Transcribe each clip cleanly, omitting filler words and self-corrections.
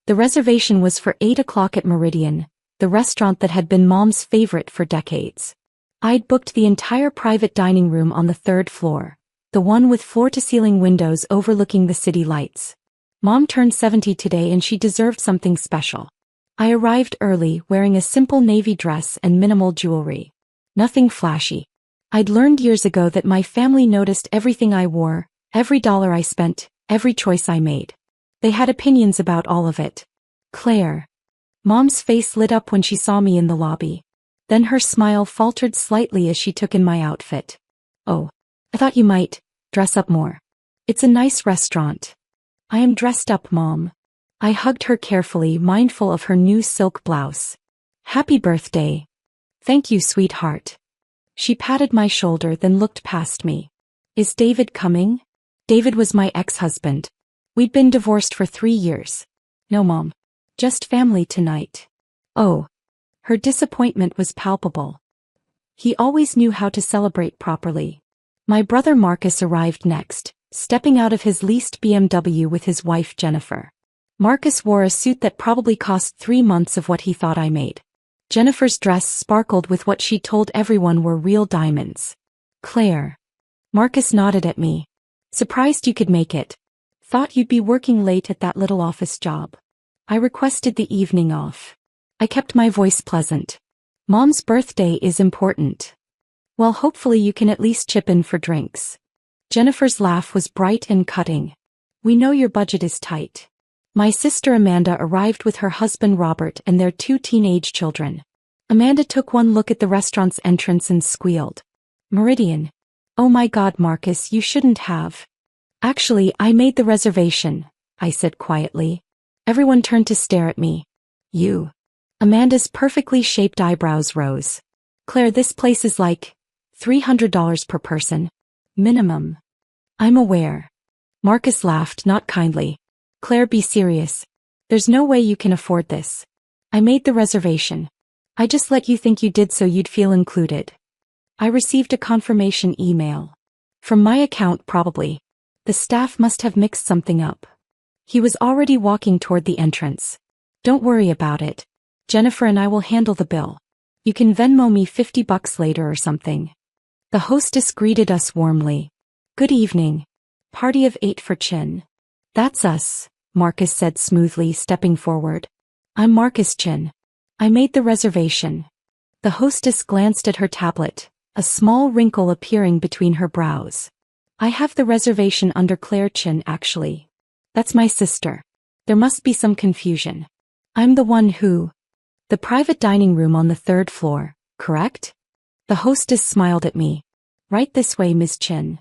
The reservation was for 8 o'clock at Meridian, the restaurant that had been Mom's favorite for decades. I'd booked the entire private dining room on the 3rd floor, the one with floor-to-ceiling windows overlooking the city lights. Mom turned 70 today and she deserved something special. I arrived early wearing a simple navy dress and minimal jewelry. Nothing flashy. I'd learned years ago that my family noticed everything I wore, every dollar I spent, every choice I made. They had opinions about all of it. Claire. Mom's face lit up when she saw me in the lobby. Then her smile faltered slightly as she took in my outfit. Oh, I thought you might dress up more. It's a nice restaurant. I am dressed up, Mom. I hugged her carefully, mindful of her new silk blouse. Happy birthday. Thank you, sweetheart. She patted my shoulder then looked past me. Is David coming? David was my ex-husband. We'd been divorced for 3 years. No, Mom. Just family tonight. Oh. Her disappointment was palpable. He always knew how to celebrate properly. My brother Marcus arrived next, stepping out of his leased BMW with his wife Jennifer. Marcus wore a suit that probably cost 3 months of what he thought I made. Jennifer's dress sparkled with what she told everyone were real diamonds. Claire. Marcus nodded at me. Surprised you could make it. Thought you'd be working late at that little office job. I requested the evening off. I kept my voice pleasant. Mom's birthday is important. Well, hopefully you can at least chip in for drinks. Jennifer's laugh was bright and cutting. We know your budget is tight. My sister Amanda arrived with her husband Robert and their 2 teenage children. Amanda took one look at the restaurant's entrance and squealed. Meridian. Oh my God, Marcus, you shouldn't have. Actually, I made the reservation, I said quietly. Everyone turned to stare at me. You. Amanda's perfectly shaped eyebrows rose. Claire, this place is like $300 per person. Minimum. I'm aware. Marcus laughed, not kindly. Claire, be serious. There's no way you can afford this. I made the reservation. I just let you think you did so you'd feel included. I received a confirmation email. From my account, probably. The staff must have mixed something up. He was already walking toward the entrance. Don't worry about it. Jennifer and I will handle the bill. You can Venmo me $50 later or something. The hostess greeted us warmly. Good evening. Party of 8 for Chin. That's us, Marcus said smoothly, stepping forward. I'm Marcus Chin. I made the reservation. The hostess glanced at her tablet, a small wrinkle appearing between her brows. I have the reservation under Claire Chin, actually. That's my sister. There must be some confusion. I'm the one who... The private dining room on the 3rd floor, correct? The hostess smiled at me. Right this way, Ms. Chin.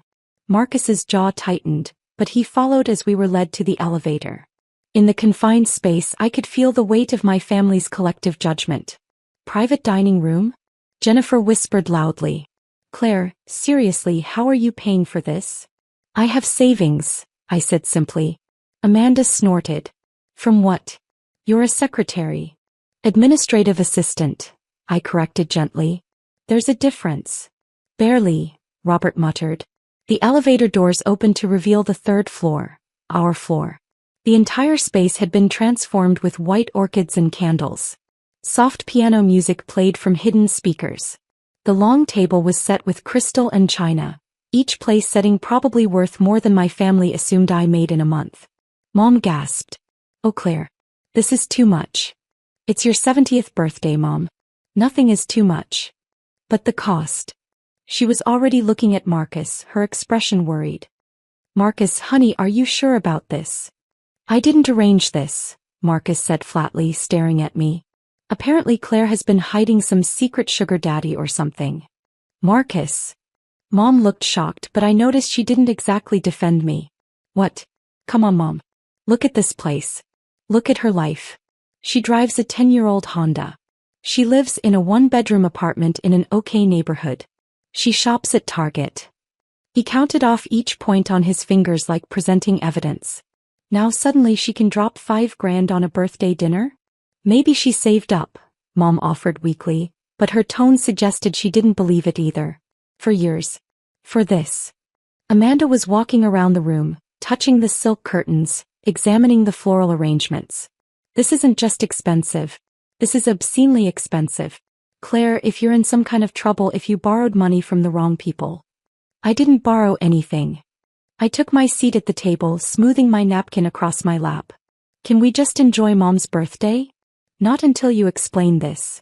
Marcus's jaw tightened, but he followed as we were led to the elevator. In the confined space, I could feel the weight of my family's collective judgment. Private dining room? Jennifer whispered loudly. Claire, seriously, how are you paying for this? I have savings, I said simply. Amanda snorted. From what? You're a secretary. Administrative assistant, I corrected gently. There's a difference. Barely, Robert muttered. The elevator doors opened to reveal the 3rd floor, our floor. The entire space had been transformed with white orchids and candles. Soft piano music played from hidden speakers. The long table was set with crystal and china, each place setting probably worth more than my family assumed I made in a month. Mom gasped. Oh, Claire. This is too much. It's your 70th birthday, Mom. Nothing is too much. But the cost. She was already looking at Marcus, her expression worried. Marcus, honey, are you sure about this? I didn't arrange this, Marcus said flatly, staring at me. Apparently Claire has been hiding some secret sugar daddy or something. Marcus. Mom looked shocked, but I noticed she didn't exactly defend me. What? Come on, Mom. Look at this place. Look at her life. She drives a 10-year-old Honda. She lives in a 1-bedroom apartment in an okay neighborhood. She shops at Target. He counted off each point on his fingers like presenting evidence. Now suddenly she can drop $5,000 on a birthday dinner? Maybe she saved up, Mom offered weakly, but her tone suggested she didn't believe it either. For years. For this. Amanda was walking around the room, touching the silk curtains, examining the floral arrangements. This isn't just expensive. This is obscenely expensive. Claire, if you're in some kind of trouble if you borrowed money from the wrong people. I didn't borrow anything. I took my seat at the table, smoothing my napkin across my lap. Can we just enjoy Mom's birthday? Not until you explain this.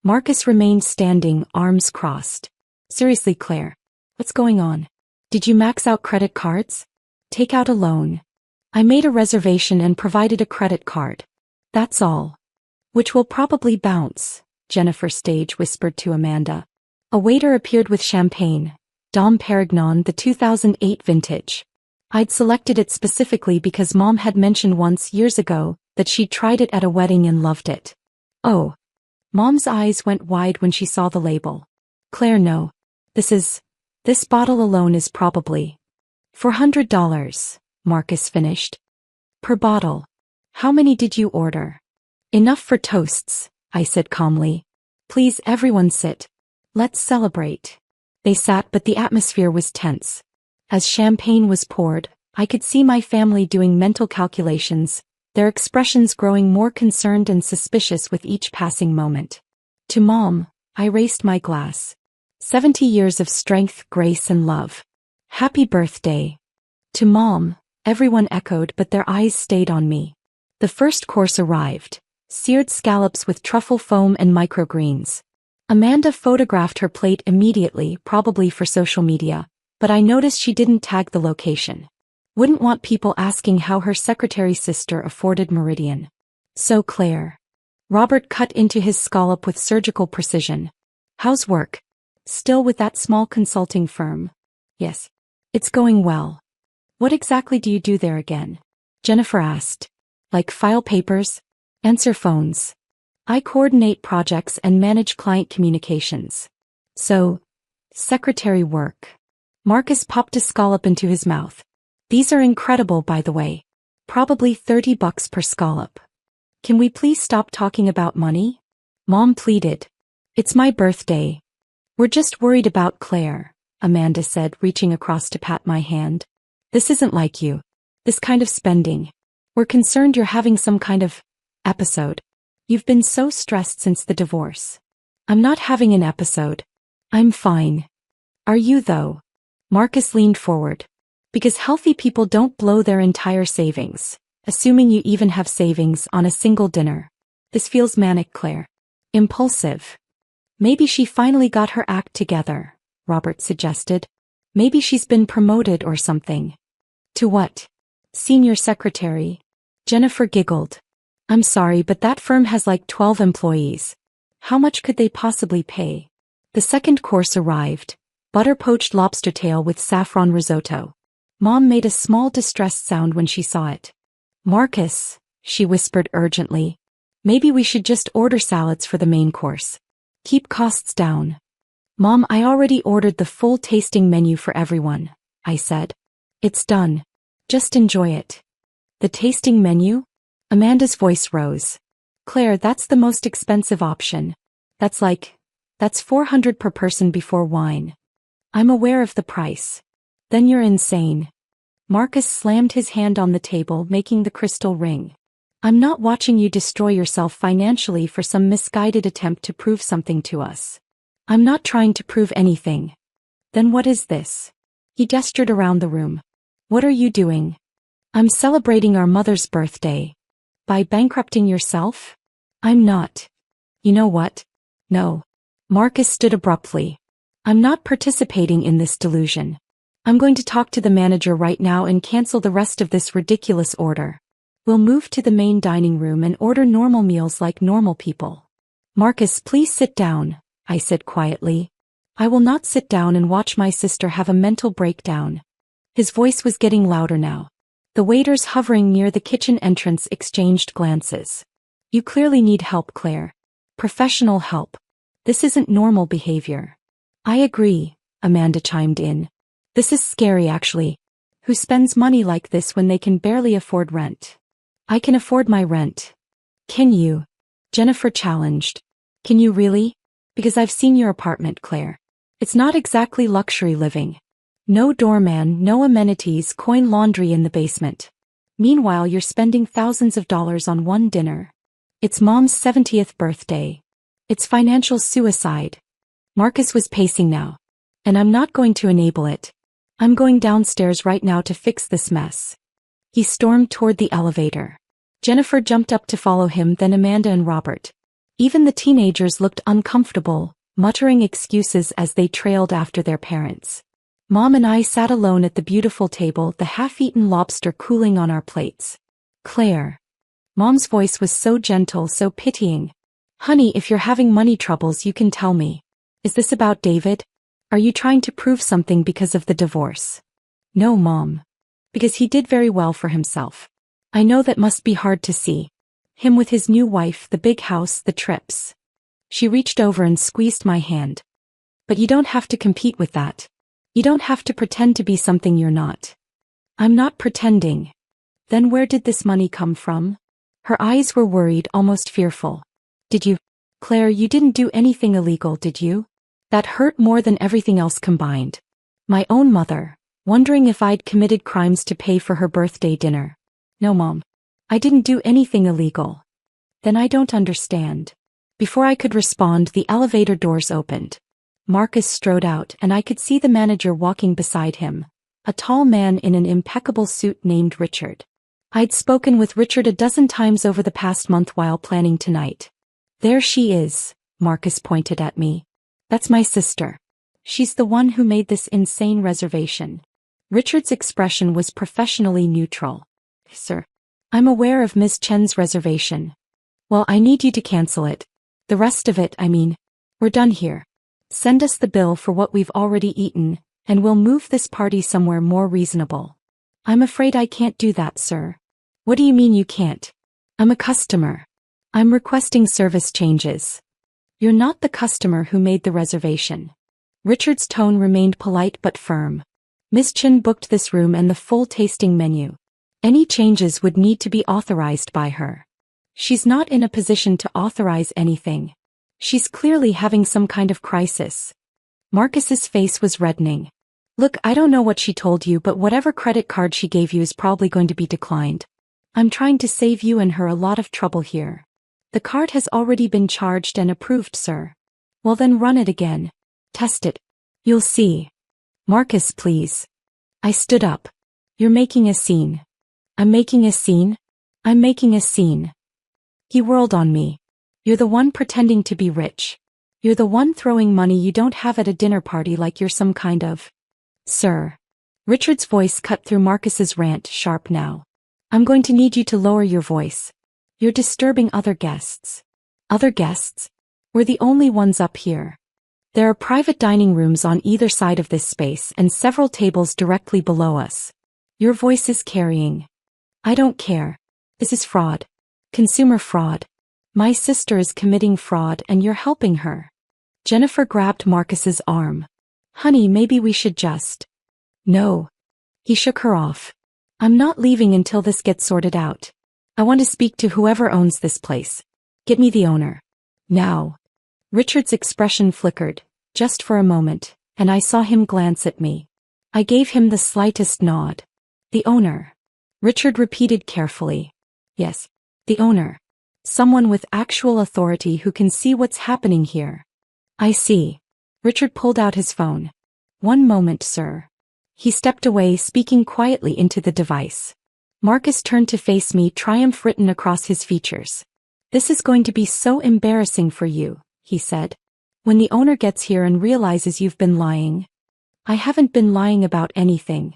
Marcus remained standing, arms crossed. Seriously, Claire. What's going on? Did you max out credit cards? Take out a loan. I made a reservation and provided a credit card. That's all. Which will probably bounce, Jennifer Stage whispered to Amanda. A waiter appeared with champagne, Dom Perignon, the 2008 vintage. I'd selected it specifically because Mom had mentioned once years ago that she'd tried it at a wedding and loved it. Oh. Mom's eyes went wide when she saw the label. Claire, no. This bottle alone is probably $400, Marcus finished. Per bottle. How many did you order? Enough for toasts, I said calmly. Please everyone sit. Let's celebrate. They sat, but the atmosphere was tense. As champagne was poured, I could see my family doing mental calculations, their expressions growing more concerned and suspicious with each passing moment. To Mom, I raised my glass. 70 years of strength, grace and love. Happy birthday. To Mom, everyone echoed, but their eyes stayed on me. The first course arrived. Seared scallops with truffle foam and microgreens. Amanda photographed her plate immediately, probably for social media, but I noticed she didn't tag the location. Wouldn't want people asking how her secretary's sister afforded Meridian. So Claire. Robert cut into his scallop with surgical precision. How's work? Still with that small consulting firm? Yes. It's going well. What exactly do you do there again? Jennifer asked. Like file papers? Answer phones. I coordinate projects and manage client communications. So, secretary work. Marcus popped a scallop into his mouth. These are incredible, by the way. Probably $30 per scallop. Can we please stop talking about money? Mom pleaded. It's my birthday. We're just worried about Claire, Amanda said, reaching across to pat my hand. This isn't like you. This kind of spending. We're concerned you're having some kind of episode. You've been so stressed since the divorce. I'm not having an episode. I'm fine. Are you though? Marcus leaned forward. Because healthy people don't blow their entire savings, assuming you even have savings, on a single dinner. This feels manic, Claire. Impulsive. Maybe she finally got her act together, Robert suggested. Maybe she's been promoted or something. To what? Senior secretary. Jennifer giggled. I'm sorry, but that firm has like 12 employees. How much could they possibly pay? The second course arrived. Butter-poached lobster tail with saffron risotto. Mom made a small distressed sound when she saw it. Marcus, she whispered urgently. Maybe we should just order salads for the main course. Keep costs down. Mom, I already ordered the full tasting menu for everyone, I said. It's done. Just enjoy it. The tasting menu? Amanda's voice rose. Claire, that's the most expensive option. That's $400 per person before wine. I'm aware of the price. Then you're insane. Marcus slammed his hand on the table, making the crystal ring. I'm not watching you destroy yourself financially for some misguided attempt to prove something to us. I'm not trying to prove anything. Then what is this? He gestured around the room. What are you doing? I'm celebrating our mother's birthday. By bankrupting yourself? I'm not. You know what? No. Marcus stood abruptly. I'm not participating in this delusion. I'm going to talk to the manager right now and cancel the rest of this ridiculous order. We'll move to the main dining room and order normal meals like normal people. Marcus, please sit down, I said quietly. I will not sit down and watch my sister have a mental breakdown. His voice was getting louder now. The waiters hovering near the kitchen entrance exchanged glances. You clearly need help, Claire. Professional help. This isn't normal behavior. I agree, Amanda chimed in. This is scary actually. Who spends money like this when they can barely afford rent? I can afford my rent. Can you? Jennifer challenged. Can you really? Because I've seen your apartment, Claire. It's not exactly luxury living. No doorman, no amenities, coin laundry in the basement. Meanwhile, you're spending thousands of dollars on one dinner. It's Mom's 70th birthday. It's financial suicide. Marcus was pacing now. And I'm not going to enable it. I'm going downstairs right now to fix this mess. He stormed toward the elevator. Jennifer jumped up to follow him, then Amanda and Robert. Even the teenagers looked uncomfortable, muttering excuses as they trailed after their parents. Mom and I sat alone at the beautiful table, the half-eaten lobster cooling on our plates. Claire. Mom's voice was so gentle, so pitying. Honey, if you're having money troubles, you can tell me. Is this about David? Are you trying to prove something because of the divorce? No, Mom. Because he did very well for himself. I know that must be hard to see. Him with his new wife, the big house, the trips. She reached over and squeezed my hand. But you don't have to compete with that. You don't have to pretend to be something you're not. I'm not pretending. Then where did this money come from? Her eyes were worried, almost fearful. Did you? Claire, you didn't do anything illegal, did you? That hurt more than everything else combined. My own mother, wondering if I'd committed crimes to pay for her birthday dinner. No, Mom. I didn't do anything illegal. Then I don't understand. Before I could respond, the elevator doors opened. Marcus strode out and I could see the manager walking beside him, a tall man in an impeccable suit named Richard. I'd spoken with Richard a dozen times over the past month while planning tonight. There she is, Marcus pointed at me. That's my sister. She's the one who made this insane reservation. Richard's expression was professionally neutral. Sir, I'm aware of Ms. Chen's reservation. Well, I need you to cancel it. The rest of it, we're done here. Send us the bill for what we've already eaten, and we'll move this party somewhere more reasonable. I'm afraid I can't do that, sir. What do you mean you can't? I'm a customer. I'm requesting service changes. You're not the customer who made the reservation. Richard's tone remained polite but firm. Miss Chen booked this room and the full tasting menu. Any changes would need to be authorized by her. She's not in a position to authorize anything. She's clearly having some kind of crisis. Marcus's face was reddening. Look, I don't know what she told you, but whatever credit card she gave you is probably going to be declined. I'm trying to save you and her a lot of trouble here. The card has already been charged and approved, sir. Well then run it again. Test it. You'll see. Marcus, please. I stood up. You're making a scene. I'm making a scene? I'm making a scene. He whirled on me. You're the one pretending to be rich. You're the one throwing money you don't have at a dinner party like you're some kind of... Sir. Richard's voice cut through Marcus's rant, sharp now. I'm going to need you to lower your voice. You're disturbing other guests. Other guests? We're the only ones up here. There are private dining rooms on either side of this space and several tables directly below us. Your voice is carrying. I don't care. This is fraud. Consumer fraud. My sister is committing fraud and you're helping her. Jennifer grabbed Marcus's arm. Honey, maybe we should just... No. He shook her off. I'm not leaving until this gets sorted out. I want to speak to whoever owns this place. Get me the owner. Now. Richard's expression flickered, just for a moment, and I saw him glance at me. I gave him the slightest nod. The owner. Richard repeated carefully. Yes, the owner. Someone with actual authority who can see what's happening here. I see. Richard pulled out his phone. One moment, sir. He stepped away, speaking quietly into the device. Marcus turned to face me, triumph written across his features. This is going to be so embarrassing for you, he said. When the owner gets here and realizes you've been lying. I haven't been lying about anything.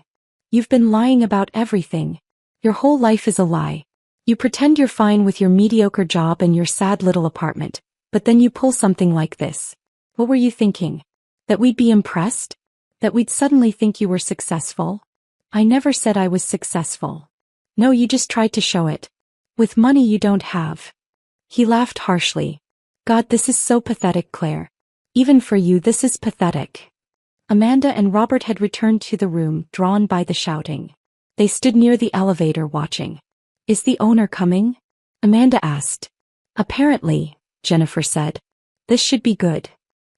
You've been lying about everything. Your whole life is a lie. You pretend you're fine with your mediocre job and your sad little apartment, but then you pull something like this. What were you thinking? That we'd be impressed? That we'd suddenly think you were successful? I never said I was successful. No, you just tried to show it. With money you don't have. He laughed harshly. God, this is so pathetic, Claire. Even for you, this is pathetic. Amanda and Robert had returned to the room, drawn by the shouting. They stood near the elevator watching. Is the owner coming? Amanda asked. Apparently, Jennifer said. This should be good.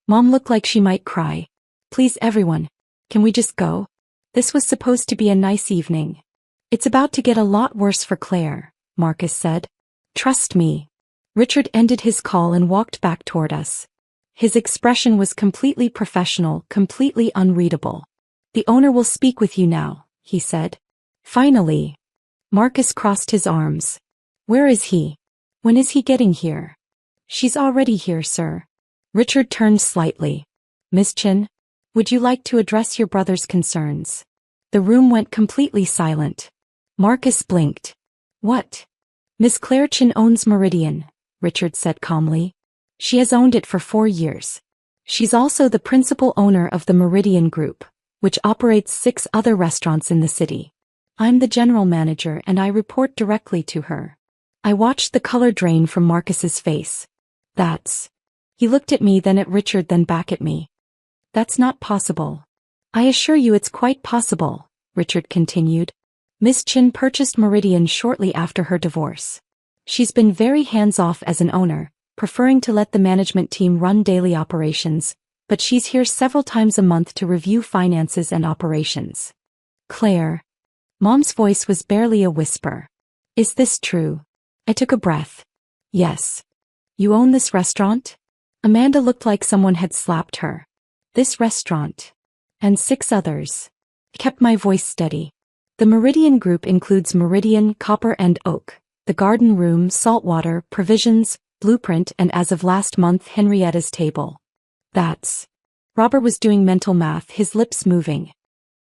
Mom looked like she might cry. Please everyone, can we just go? This was supposed to be a nice evening. It's about to get a lot worse for Claire, Marcus said. Trust me. Richard ended his call and walked back toward us. His expression was completely professional, completely unreadable. "The owner will speak with you now," he said. "Finally." Marcus crossed his arms. "Where is he? When is he getting here?" "She's already here, sir." Richard turned slightly. "Miss Chin, would you like to address your brother's concerns?" The room went completely silent. Marcus blinked. "What?" "Miss Claire Chin owns Meridian," Richard said calmly. "She has owned it for 4 years. She's also the principal owner of the Meridian Group, which operates 6 other restaurants in the city. I'm the general manager and I report directly to her." I watched the color drain from Marcus's face. "That's..." He looked at me, then at Richard, then back at me. "That's not possible." "I assure you it's quite possible," Richard continued. "Miss Chin purchased Meridian shortly after her divorce. She's been very hands-off as an owner, preferring to let the management team run daily operations, but she's here several times a month to review finances and operations." "Claire." Mom's voice was barely a whisper. "Is this true?" I took a breath. "Yes." "You own this restaurant?" Amanda looked like someone had slapped her. "This restaurant. And 6 others." I kept my voice steady. "The Meridian Group includes Meridian, Copper and Oak, the Garden Room, Saltwater, Provisions, Blueprint, and as of last month, Henrietta's Table." "That's..." Robert was doing mental math, his lips moving.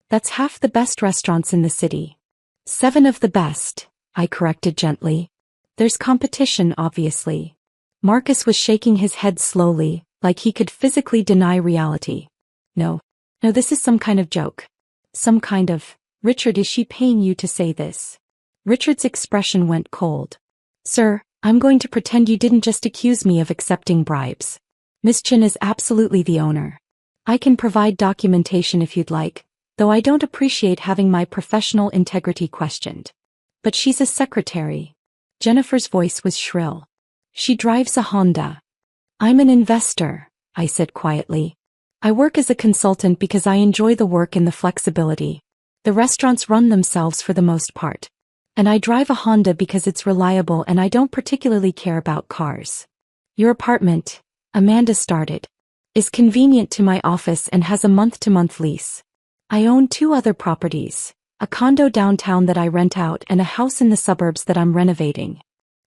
"That's half the best restaurants in the city." 7 of the best, I corrected gently. "There's competition, obviously." Marcus was shaking his head slowly, like he could physically deny reality. No, this is some kind of joke. Some kind of..." "Richard, is she paying you to say this?" Richard's expression went cold. "Sir, I'm going to pretend you didn't just accuse me of accepting bribes. Miss Chin is absolutely the owner. I can provide documentation if you'd like, though I don't appreciate having my professional integrity questioned. But she's a secretary." Jennifer's voice was shrill. "She drives a Honda." "I'm an investor," I said quietly. "I work as a consultant because I enjoy the work and the flexibility. The restaurants run themselves for the most part. And I drive a Honda because it's reliable and I don't particularly care about cars. Your apartment," Amanda started, "is convenient to my office and has a month-to-month lease. I own 2 other properties, a condo downtown that I rent out and a house in the suburbs that I'm renovating."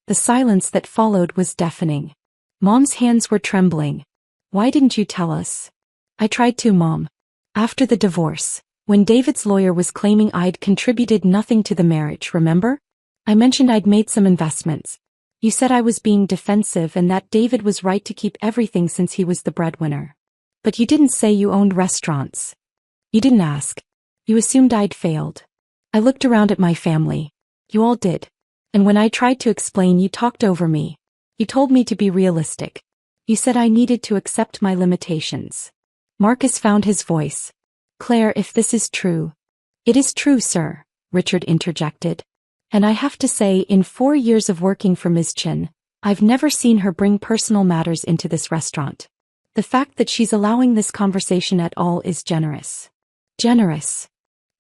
The silence that followed was deafening. Mom's hands were trembling. "Why didn't you tell us?" "I tried to, Mom. After the divorce, when David's lawyer was claiming I'd contributed nothing to the marriage, remember? I mentioned I'd made some investments. You said I was being defensive and that David was right to keep everything since he was the breadwinner. But you didn't say you owned restaurants. You didn't ask. You assumed I'd failed. I looked around at my family. You all did. And when I tried to explain, you talked over me. You told me to be realistic. You said I needed to accept my limitations." Marcus found his voice. "Claire, if this is true..." "It is true, sir," Richard interjected. "And I have to say, in 4 years of working for Ms. Chin, I've never seen her bring personal matters into this restaurant. The fact that she's allowing this conversation at all is generous." "Generous?"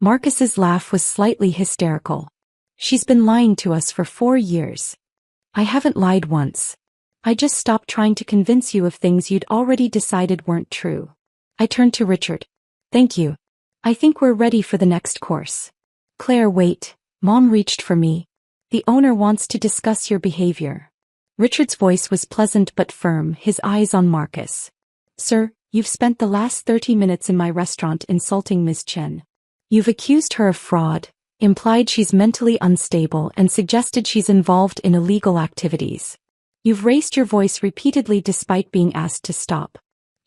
Marcus's laugh was slightly hysterical. "She's been lying to us for 4 years. I haven't lied once. I just stopped trying to convince you of things you'd already decided weren't true." I turned to Richard. "Thank you. I think we're ready for the next course." "Claire, wait." Mom reached for me. "The owner wants to discuss your behavior." Richard's voice was pleasant but firm, his eyes on Marcus. "Sir, you've spent the last 30 minutes in my restaurant insulting Ms. Chen. You've accused her of fraud, implied she's mentally unstable, and suggested she's involved in illegal activities. You've raised your voice repeatedly despite being asked to stop.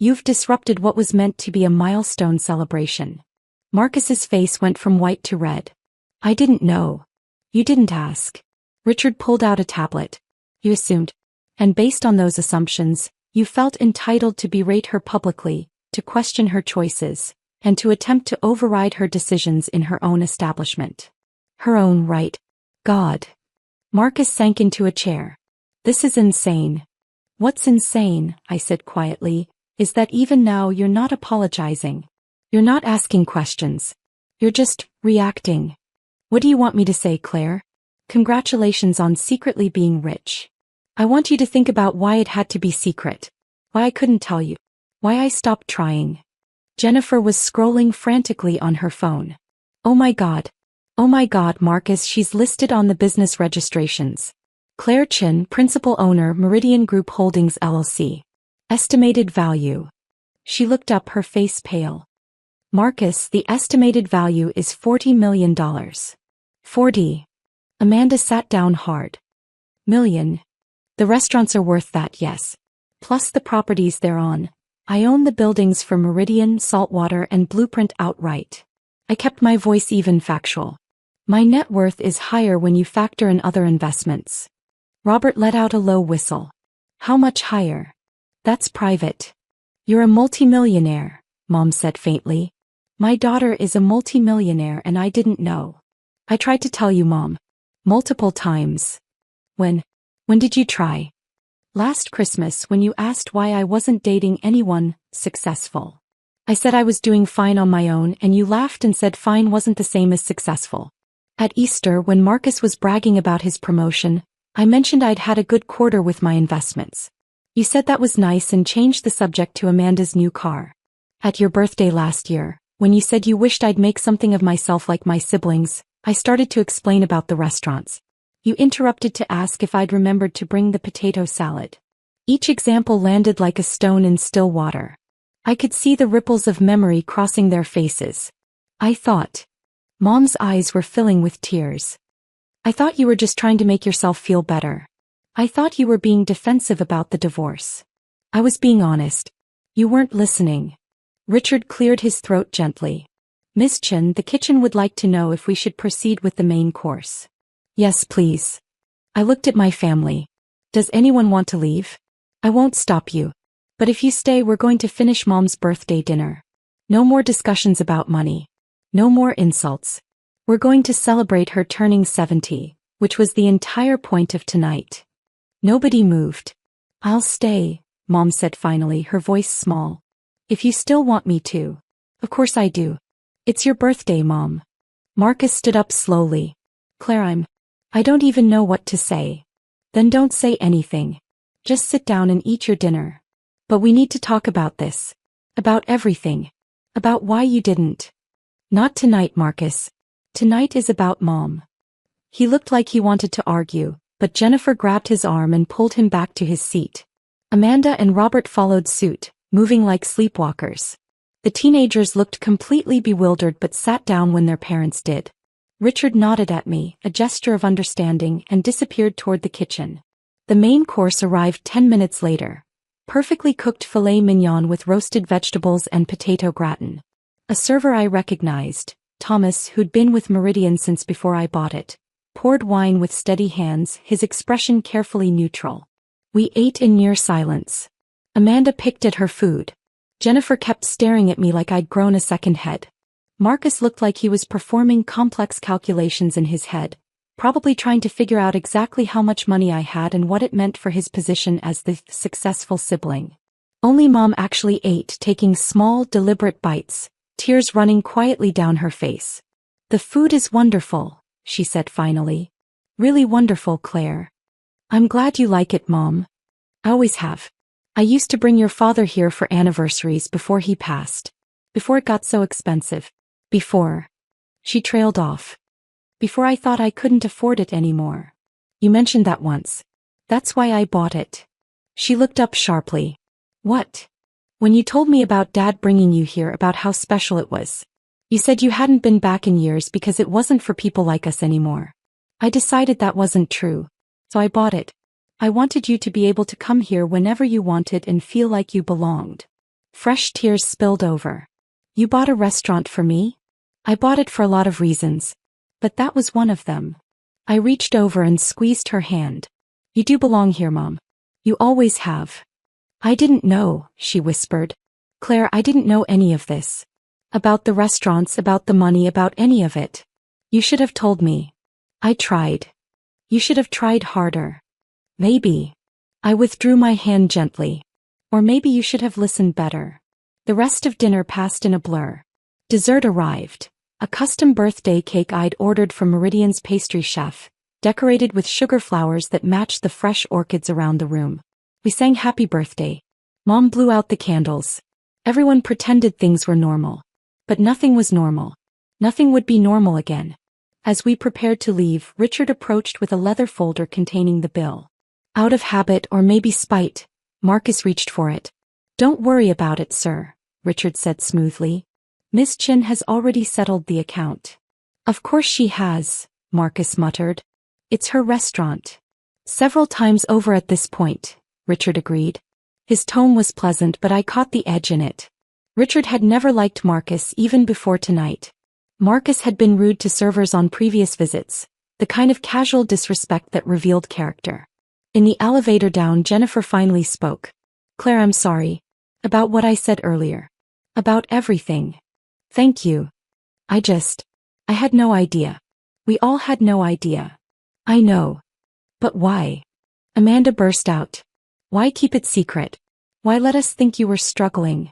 You've disrupted what was meant to be a milestone celebration." Marcus's face went from white to red. "I didn't know. You didn't ask." Richard pulled out a tablet. "You assumed. And based on those assumptions, you felt entitled to berate her publicly, to question her choices, and to attempt to override her decisions in her own establishment. Her own right. God." Marcus sank into a chair. "This is insane." "What's insane," I said quietly, "is that even now you're not apologizing. You're not asking questions. You're just reacting. What do you want me to say, Claire? Congratulations on secretly being rich." I want you to think about why it had to be secret. Why I couldn't tell you. Why I stopped trying. Jennifer was scrolling frantically on her phone. Oh my God. Oh my God, Marcus, she's listed on the business registrations. Claire Chin, principal owner, Meridian Group Holdings LLC. Estimated value. She looked up, her face pale. Marcus, the estimated value is $40 million. 40. Amanda sat down hard. Million. The restaurants are worth that, yes. Plus the properties they're on. I own the buildings for Meridian, Saltwater, and Blueprint outright. I kept my voice even, factual. My net worth is higher when you factor in other investments. Robert let out a low whistle. How much higher? That's private. You're a multimillionaire, Mom said faintly. My daughter is a multimillionaire and I didn't know. I tried to tell you, Mom. Multiple times. When did you try? Last Christmas, when you asked why I wasn't dating anyone successful. I said I was doing fine on my own and you laughed and said fine wasn't the same as successful. At Easter, when Marcus was bragging about his promotion, I mentioned I'd had a good quarter with my investments. You said that was nice and changed the subject to Amanda's new car. At your birthday last year, when you said you wished I'd make something of myself like my siblings, I started to explain about the restaurants. You interrupted to ask if I'd remembered to bring the potato salad. Each example landed like a stone in still water. I could see the ripples of memory crossing their faces. I thought. Mom's eyes were filling with tears. I thought you were just trying to make yourself feel better. I thought you were being defensive about the divorce. I was being honest. You weren't listening. Richard cleared his throat gently. Miss Chin, the kitchen would like to know if we should proceed with the main course. Yes, please. I looked at my family. Does anyone want to leave? I won't stop you. But if you stay, we're going to finish Mom's birthday dinner. No more discussions about money. No more insults. We're going to celebrate her turning 70, which was the entire point of tonight. Nobody moved. I'll stay, Mom said finally, her voice small. If you still want me to. Of course I do. It's your birthday, Mom. Marcus stood up slowly. Claire, I don't even know what to say. Then don't say anything. Just sit down and eat your dinner. But we need to talk about this. About everything. About why you didn't. Not tonight, Marcus. Tonight is about Mom. He looked like he wanted to argue, but Jennifer grabbed his arm and pulled him back to his seat. Amanda and Robert followed suit, moving like sleepwalkers. The teenagers looked completely bewildered but sat down when their parents did. Richard nodded at me, a gesture of understanding, and disappeared toward the kitchen. The main course arrived 10 minutes later. Perfectly cooked filet mignon with roasted vegetables and potato gratin. A server I recognized, Thomas, who'd been with Meridian since before I bought it, poured wine with steady hands, his expression carefully neutral. We ate in near silence. Amanda picked at her food. Jennifer kept staring at me like I'd grown a second head. Marcus looked like he was performing complex calculations in his head, probably trying to figure out exactly how much money I had and what it meant for his position as the successful sibling. Only Mom actually ate, taking small, deliberate bites, tears running quietly down her face. The food is wonderful, she said finally. Really wonderful, Claire. I'm glad you like it, Mom. I always have. I used to bring your father here for anniversaries before he passed. Before it got so expensive. Before. She trailed off. Before I thought I couldn't afford it anymore. You mentioned that once. That's why I bought it. She looked up sharply. What? When you told me about Dad bringing you here, about how special it was. You said you hadn't been back in years because it wasn't for people like us anymore. I decided that wasn't true. So I bought it. I wanted you to be able to come here whenever you wanted and feel like you belonged. Fresh tears spilled over. You bought a restaurant for me? I bought it for a lot of reasons. But that was one of them. I reached over and squeezed her hand. You do belong here, Mom. You always have. I didn't know, she whispered. Claire, I didn't know any of this. About the restaurants, about the money, about any of it. You should have told me. I tried. You should have tried harder. Maybe. I withdrew my hand gently. Or maybe you should have listened better. The rest of dinner passed in a blur. Dessert arrived. A custom birthday cake I'd ordered from Meridian's pastry chef, decorated with sugar flowers that matched the fresh orchids around the room. We sang happy birthday. Mom blew out the candles. Everyone pretended things were normal. But nothing was normal. Nothing would be normal again. As we prepared to leave, Richard approached with a leather folder containing the bill. Out of habit or maybe spite, Marcus reached for it. "Don't worry about it, sir," Richard said smoothly. "Miss Chin has already settled the account." "Of course she has," Marcus muttered. "It's her restaurant." "Several times over at this point," Richard agreed. His tone was pleasant, but I caught the edge in it. Richard had never liked Marcus even before tonight. Marcus had been rude to servers on previous visits, the kind of casual disrespect that revealed character. In the elevator down, Jennifer finally spoke. "Claire, I'm sorry. About what I said earlier. About everything. Thank you. I had no idea. We all had no idea." "I know. But why?" Amanda burst out. "Why keep it secret? Why let us think you were struggling?"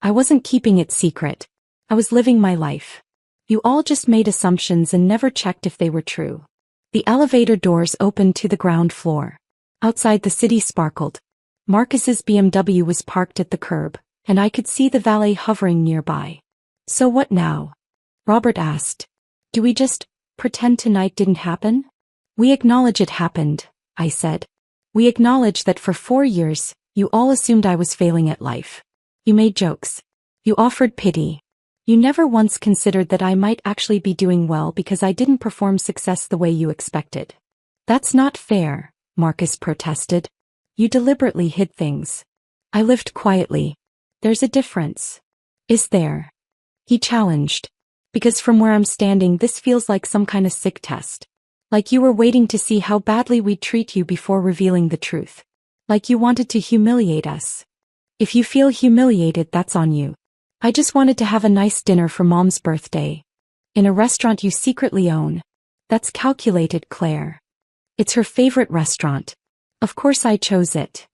"I wasn't keeping it secret. I was living my life. You all just made assumptions and never checked if they were true." The elevator doors opened to the ground floor. Outside, the city sparkled. Marcus's BMW was parked at the curb, and I could see the valet hovering nearby. "So what now?" Robert asked. "Do we just pretend tonight didn't happen?" "We acknowledge it happened," I said. "We acknowledge that for 4 years, you all assumed I was failing at life. You made jokes. You offered pity. You never once considered that I might actually be doing well because I didn't perform success the way you expected." "That's not fair," Marcus protested. "You deliberately hid things." "I lived quietly. There's a difference." "Is there?" he challenged. "Because from where I'm standing, this feels like some kind of sick test. Like you were waiting to see how badly we'd treat you before revealing the truth. Like you wanted to humiliate us. If you feel humiliated, that's on you. I just wanted to have a nice dinner for Mom's birthday. In a restaurant you secretly own. That's calculated, Claire. It's her favorite restaurant. Of course I chose it."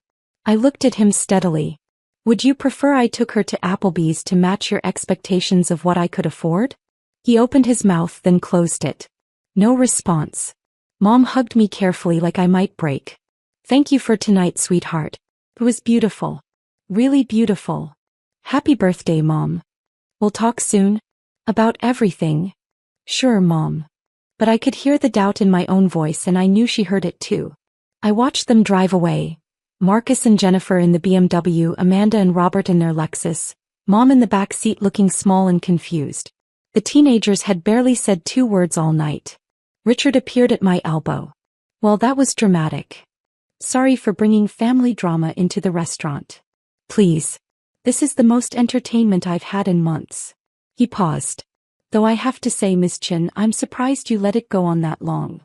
I looked at him steadily. "Would you prefer I took her to Applebee's to match your expectations of what I could afford?" He opened his mouth, then closed it. No response. Mom hugged me carefully like I might break. "Thank you for tonight, sweetheart. It was beautiful. Really beautiful. Happy birthday, Mom. We'll talk soon? About everything?" "Sure, Mom." But I could hear the doubt in my own voice, and I knew she heard it too. I watched them drive away. Marcus and Jennifer in the BMW, Amanda and Robert in their Lexus, Mom in the back seat looking small and confused. The teenagers had barely said 2 words all night. Richard appeared at my elbow. "Well, that was dramatic. Sorry for bringing family drama into the restaurant. Please. This is the most entertainment I've had in months." He paused. "Though I have to say, Miss Chin, I'm surprised you let it go on that long.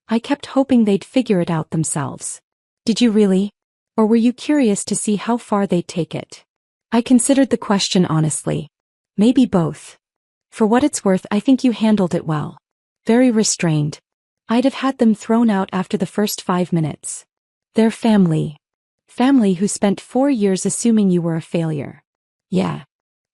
I kept hoping they'd figure it out themselves." "Did you really? Or were you curious to see how far they'd take it?" I considered the question honestly. Maybe both. For what it's worth, I think you handled it well. Very restrained. I'd have had them thrown out after the first 5 minutes. They're family. Family who spent 4 years assuming you were a failure. Yeah.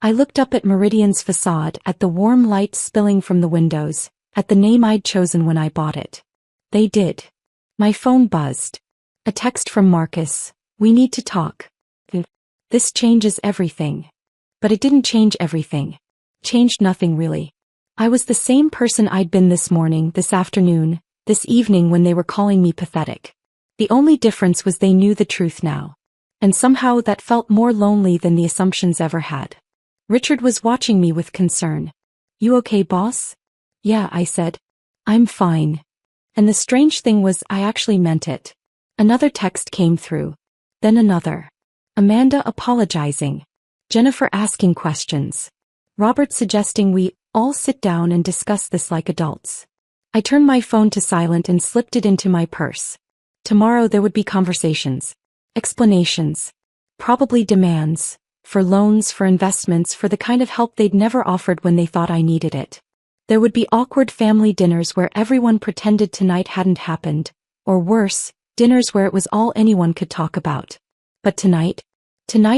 I looked up at Meridian's facade, at the warm light spilling from the windows, at the name I'd chosen when I bought it. They did. My phone buzzed. A text from Marcus. "We need to talk. This changes everything." But it didn't change everything. Changed nothing really. I was the same person I'd been this morning, this afternoon, this evening when they were calling me pathetic. The only difference was they knew the truth now. And somehow that felt more lonely than the assumptions ever had. Richard was watching me with concern. "You okay, boss?" "Yeah," I said. "I'm fine." And the strange thing was, I actually meant it. Another text came through. Then another. Amanda apologizing. Jennifer asking questions. Robert suggesting we all sit down and discuss this like adults. I turned my phone to silent and slipped it into my purse. Tomorrow there would be conversations. Explanations. Probably demands. For loans, for investments, for the kind of help they'd never offered when they thought I needed it. There would be awkward family dinners where everyone pretended tonight hadn't happened, or worse, dinners where it was all anyone could talk about. But tonight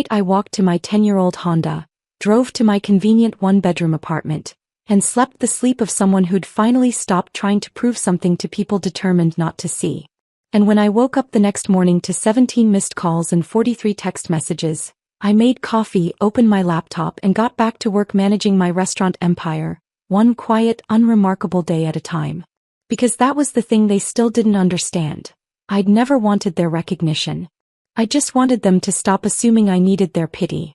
I walked to my 10-year-old Honda, drove to my convenient 1-bedroom apartment, and slept the sleep of someone who'd finally stopped trying to prove something to people determined not to see. And when I woke up the next morning to 17 missed calls and 43 text messages, I made coffee, opened my laptop, and got back to work managing my restaurant empire, one quiet, unremarkable day at a time. Because that was the thing they still didn't understand. I'd never wanted their recognition. I just wanted them to stop assuming I needed their pity.